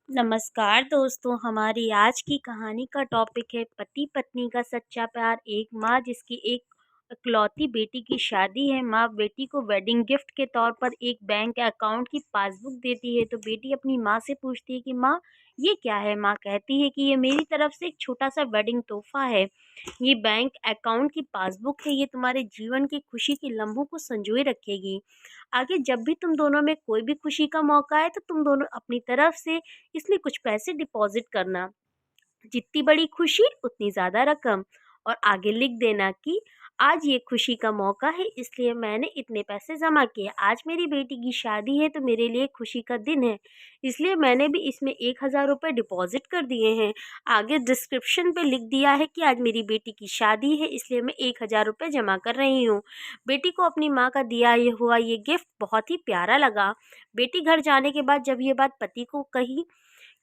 नमस्कार दोस्तों, हमारी आज की कहानी का टॉपिक है पति पत्नी का सच्चा प्यार। एक माँ जिसकी एक इकलौती बेटी की शादी है। माँ बेटी को वेडिंग गिफ्ट के तौर पर एक बैंक अकाउंट की पासबुक देती है, तो बेटी अपनी माँ से पूछती है कि माँ ये क्या है। माँ कहती है कि ये मेरी तरफ से एक छोटा सा वेडिंग तोहफा है। ये बैंक अकाउंट की पासबुक है, ये तुम्हारे जीवन की खुशी के लम्हों को संजोए रखेगी। आगे जब भी तुम दोनों में कोई भी खुशी का मौका है तो तुम दोनों अपनी तरफ से इसमें कुछ पैसे डिपॉजिट करना। जितनी बड़ी खुशी उतनी ज़्यादा रकम। और आगे लिख देना कि आज ये खुशी का मौका है, इसलिए मैंने इतने पैसे जमा किए। आज मेरी बेटी की शादी है तो मेरे लिए खुशी का दिन है, इसलिए मैंने भी इसमें 1,000 रुपये डिपॉजिट कर दिए हैं। आगे डिस्क्रिप्शन पे लिख दिया है कि आज मेरी बेटी की शादी है, इसलिए मैं 1,000 रुपये जमा कर रही हूँ। बेटी को अपनी माँ का दिया हुआ ये गिफ्ट बहुत ही प्यारा लगा। बेटी घर जाने के बाद जब ये बात पति को कही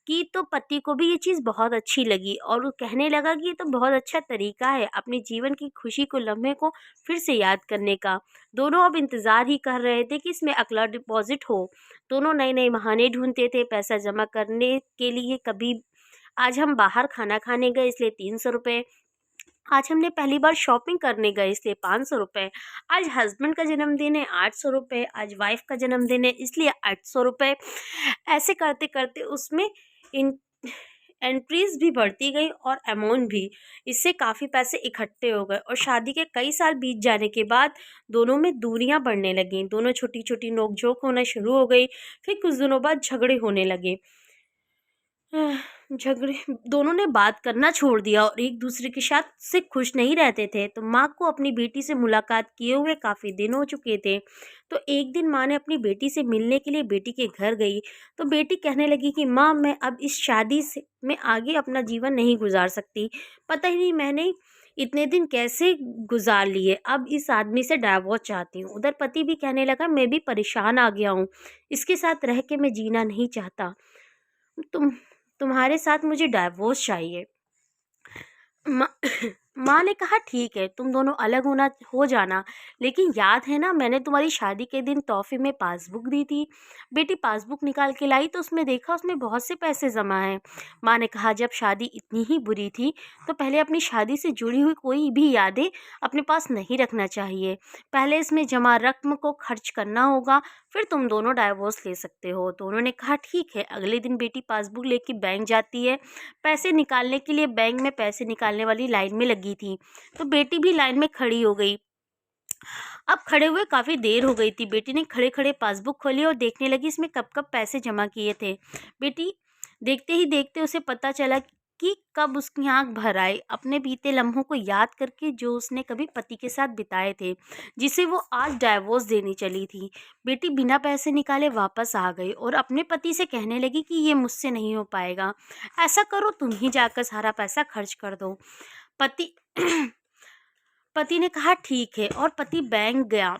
कि तो पति को भी ये चीज़ बहुत अच्छी लगी और वो कहने लगा कि ये तो बहुत अच्छा तरीका है अपने जीवन की खुशी को लम्हे को फिर से याद करने का। दोनों अब इंतज़ार ही कर रहे थे कि इसमें अगला डिपॉज़िट हो। दोनों नए-नए बहाने ढूँढते थे पैसा जमा करने के लिए। कभी आज हम बाहर खाना खाने गए इसलिए 300 रुपये, आज हमने पहली बार शॉपिंग करने गए इसलिए 500 रुपये, आज हस्बैंड का जन्मदिन है 800 रुपये, आज वाइफ का जन्मदिन है इसलिए 800 रुपये। ऐसे करते करते उसमें इन एंट्रीज भी बढ़ती गई और अमाउंट भी। इससे काफ़ी पैसे इकट्ठे हो गए और शादी के कई साल बीत जाने के बाद दोनों में दूरियां बढ़ने लगीं। दोनों छोटी छोटी नोकझोंक होना शुरू हो गई। फिर कुछ दिनों बाद झगड़े होने लगे। झगड़े दोनों ने बात करना छोड़ दिया और एक दूसरे के साथ से खुश नहीं रहते थे। तो माँ को अपनी बेटी से मुलाकात किए हुए काफ़ी दिन हो चुके थे। तो एक दिन माँ ने अपनी बेटी से मिलने के लिए बेटी के घर गई। तो बेटी कहने लगी कि माँ मैं अब इस शादी से मैं आगे अपना जीवन नहीं गुजार सकती। पता ही नहीं मैंने इतने दिन कैसे गुजार लिए, अब इस आदमी से डाइवोर्स चाहती हूँ। उधर पति भी कहने लगा मैं भी परेशान आ गया हूँ, इसके साथ रह के मैं जीना नहीं चाहता। तुम तुम्हारे साथ मुझे डाइवोर्स चाहिए। माँ माँ ने कहा ठीक है तुम दोनों अलग हो जाना, लेकिन याद है ना मैंने तुम्हारी शादी के दिन तोहफे में पासबुक दी थी। बेटी पासबुक निकाल के लाई तो उसमें देखा उसमें बहुत से पैसे जमा हैं। माँ ने कहा जब शादी इतनी ही बुरी थी तो पहले अपनी शादी से जुड़ी हुई कोई भी यादें अपने पास नहीं रखना चाहिए। पहले इसमें जमा रकम को खर्च करना होगा, फिर तुम दोनों डाइवोर्स ले सकते हो। दोनों ने कहा ठीक है। अगले दिन बेटी पासबुक लेके बैंक जाती है। पैसे निकालने के लिए बैंक में पैसे निकालने वाली लाइन में लगी थी। तो बेटी भी लाइन में खड़ी हो गई। अब खड़े हुए काफ़ी देर हो गई थी। बेटी ने खड़े खड़े पासबुक खोली और देखने लगी इसमें कब कब पैसे जमा किए थे। बेटी देखते ही देखते उसे पता चला कि कब उसकी आंख भर आई अपने बीते लम्हों को याद करके जो उसने कभी पति के साथ बिताए थे, जिसे वो आज डाइवोर्स देनी चली थी। बेटी बिना पैसे निकाले वापस आ गई और अपने पति से कहने लगी कि ये मुझसे नहीं हो पाएगा, ऐसा करो तुम ही जाकर सारा पैसा खर्च कर दो। पति पति ने कहा ठीक है और पति बैंक गया,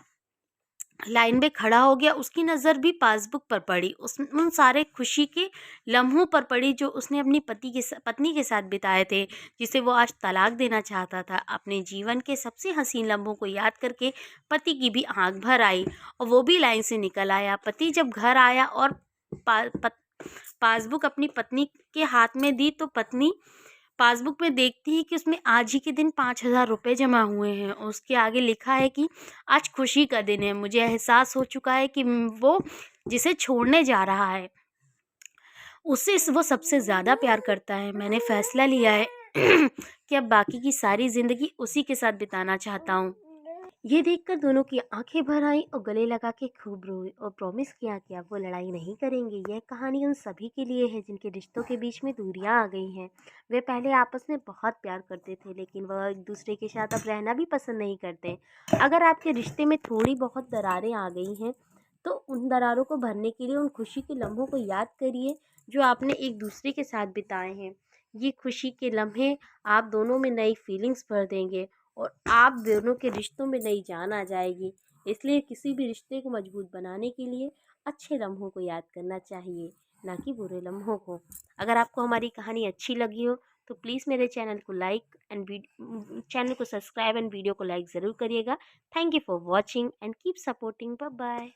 लाइन में खड़ा हो गया। उसकी नज़र भी पासबुक पर पड़ी, उस उन सारे खुशी के लम्हों पर पड़ी जो उसने अपनी पत्नी के साथ बिताए थे, जिसे वो आज तलाक देना चाहता था। अपने जीवन के सबसे हसीन लम्हों को याद करके पति की भी आंख भर आई और वो भी लाइन से निकल आया। पति जब घर आया और पासबुक अपनी पत्नी के हाथ में दी तो पत्नी पासबुक में देखती है कि उसमें आज ही के दिन 5,000 रुपये जमा हुए हैं और उसके आगे लिखा है कि आज खुशी का दिन है। मुझे एहसास हो चुका है कि वो जिसे छोड़ने जा रहा है उससे वो सबसे ज़्यादा प्यार करता है। मैंने फैसला लिया है कि अब बाकी की सारी ज़िंदगी उसी के साथ बिताना चाहता हूँ। ये देखकर दोनों की आंखें भर आईं और गले लगा के खूब रोए और प्रॉमिस किया कि अब वो लड़ाई नहीं करेंगे। यह कहानी उन सभी के लिए है जिनके रिश्तों के बीच में दूरियां आ गई हैं। वे पहले आपस में बहुत प्यार करते थे, लेकिन वह एक दूसरे के साथ अब रहना भी पसंद नहीं करते। अगर आपके रिश्ते में थोड़ी बहुत दरारें आ गई हैं तो उन दरारों को भरने के लिए उन खुशी के लम्हों को याद करिए जो आपने एक दूसरे के साथ बिताए हैं। ये खुशी के लम्हे आप दोनों में नई फीलिंग्स भर देंगे और आप दोनों के रिश्तों में नई जान आ जाएगी। इसलिए किसी भी रिश्ते को मजबूत बनाने के लिए अच्छे लम्हों को याद करना चाहिए, ना कि बुरे लम्हों को। अगर आपको हमारी कहानी अच्छी लगी हो तो प्लीज़ मेरे चैनल को चैनल को सब्सक्राइब एंड वीडियो को लाइक ज़रूर करिएगा। Thank you for watching and keep supporting. Bye bye.